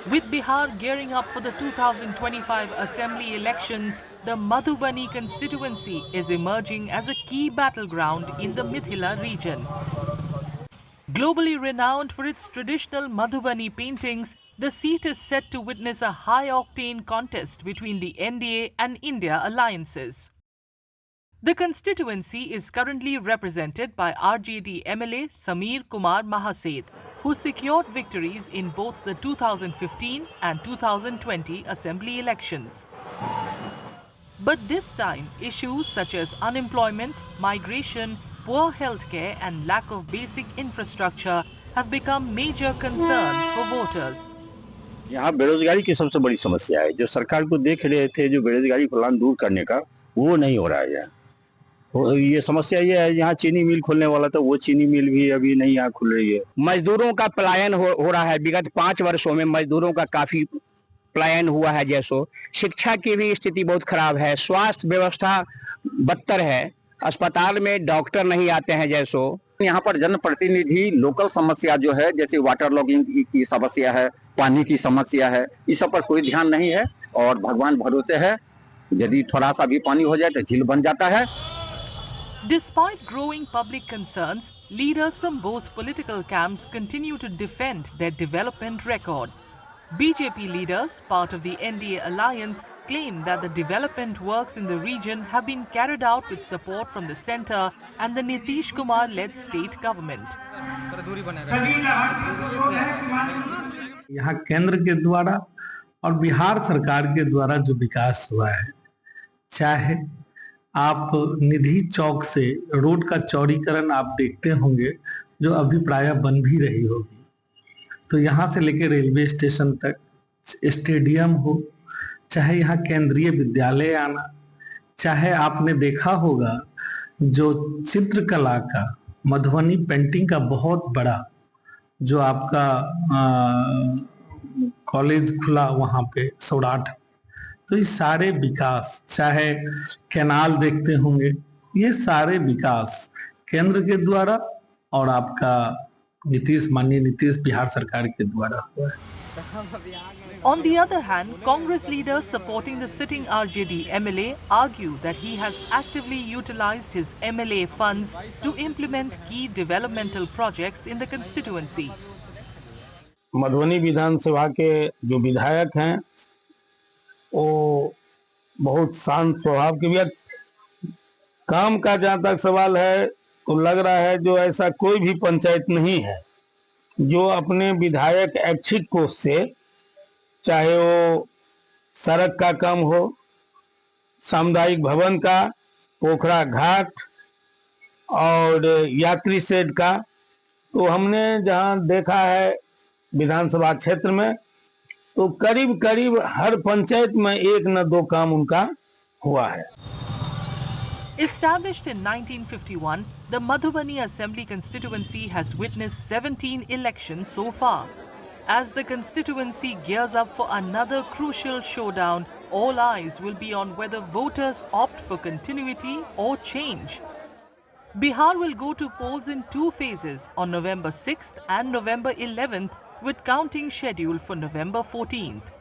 With Bihar gearing up for the 2025 assembly elections, the Madhubani constituency is emerging as a key battleground in the Mithila region. Globally renowned for its traditional Madhubani paintings, the seat is set to witness a high-octane contest between the NDA and India alliances. The constituency is currently represented by RJD MLA Sameer Kumar Mahaseth, who secured victories in both the 2015 and 2020 assembly elections. But this time, issues such as unemployment, migration, poor healthcare and lack of basic infrastructure have become major concerns for voters. यहाँ बेरोजगारी की सबसे बड़ी समस्या है। जो सरकार को देख रहे थे जो बेरोजगारी प्लान दूर करने का, वो नहीं हो रहा है यहाँ। ये समस्या ये है, यहाँ चीनी मिल खोलने वाला था, वो चीनी मिल भी अभी नहीं यहाँ खुल रही है। मजदूरों का पलायन हो रहा है। विगत 5 वर्षों में मजदूरों का काफी पलायन हुआ है। जैसो शिक्षा की भी स्थिति बहुत खराब है, स्वास्थ्य व्यवस्था बदतर है, अस्पताल में डॉक्टर नहीं आते हैं। जैसो यहाँ पर जनप्रतिनिधि लोकल समस्या जो है, जैसे वाटर लॉगिंग की समस्या है, पानी की समस्या है, इस सब पर कोई ध्यान नहीं है और भगवान भरोसे है, यदि थोड़ा सा भी पानी हो जाए तो झील बन जाता है। Despite growing public concerns, leaders from both political camps continue to defend their development record. BJP leaders, part of the NDA alliance, claim that the development works in the region have been carried out with support from the centre and the Nitish Kumar-led state government. यहाँ केंद्र के द्वारा और बिहार सरकार के द्वारा जो विकास हुआ है, चाहे आप निधि चौक से रोड का चौड़ीकरण आप देखते होंगे जो अभी प्रायः बन भी रही होगी, तो यहाँ से लेकर रेलवे स्टेशन तक, स्टेडियम हो, चाहे यहाँ केंद्रीय विद्यालय आना, चाहे आपने देखा होगा जो चित्रकला का, मधुबनी पेंटिंग का बहुत बड़ा जो आपका कॉलेज खुला वहाँ पे सौराठ, तो ये सारे विकास, चाहे कैनाल देखते होंगे, ये सारे विकास केंद्र के द्वारा और आपका माननीय नीतीश बिहार सरकार के द्वारा हुआ है। On the other hand, Congress leaders supporting the sitting RJD MLA argue that he has actively utilized his MLA funds to implement key developmental projects in the constituency. Madhubani विधानसभा के जो विधायक हैं वो बहुत शांत स्वभाव के व्यक्ति, काम का जहाँ तक सवाल है तो लग रहा है जो ऐसा कोई भी पंचायत नहीं है जो अपने विधायक ऐच्छिक कोष से, चाहे वो सड़क का काम हो, सामुदायिक भवन का, पोखरा घाट और यात्री शेड का, तो हमने जहाँ देखा है विधानसभा क्षेत्र में तो करीब करीब हर पंचायत में एक न दो काम उनका हुआ है। Established in 1951, the Madhubani Assembly constituency has witnessed 17 elections so far. As the constituency gears up for another crucial showdown, all eyes will be on whether voters opt for continuity or change. Bihar will go to polls in 2 phases on November 6th and November 11th, with counting scheduled for November 14th.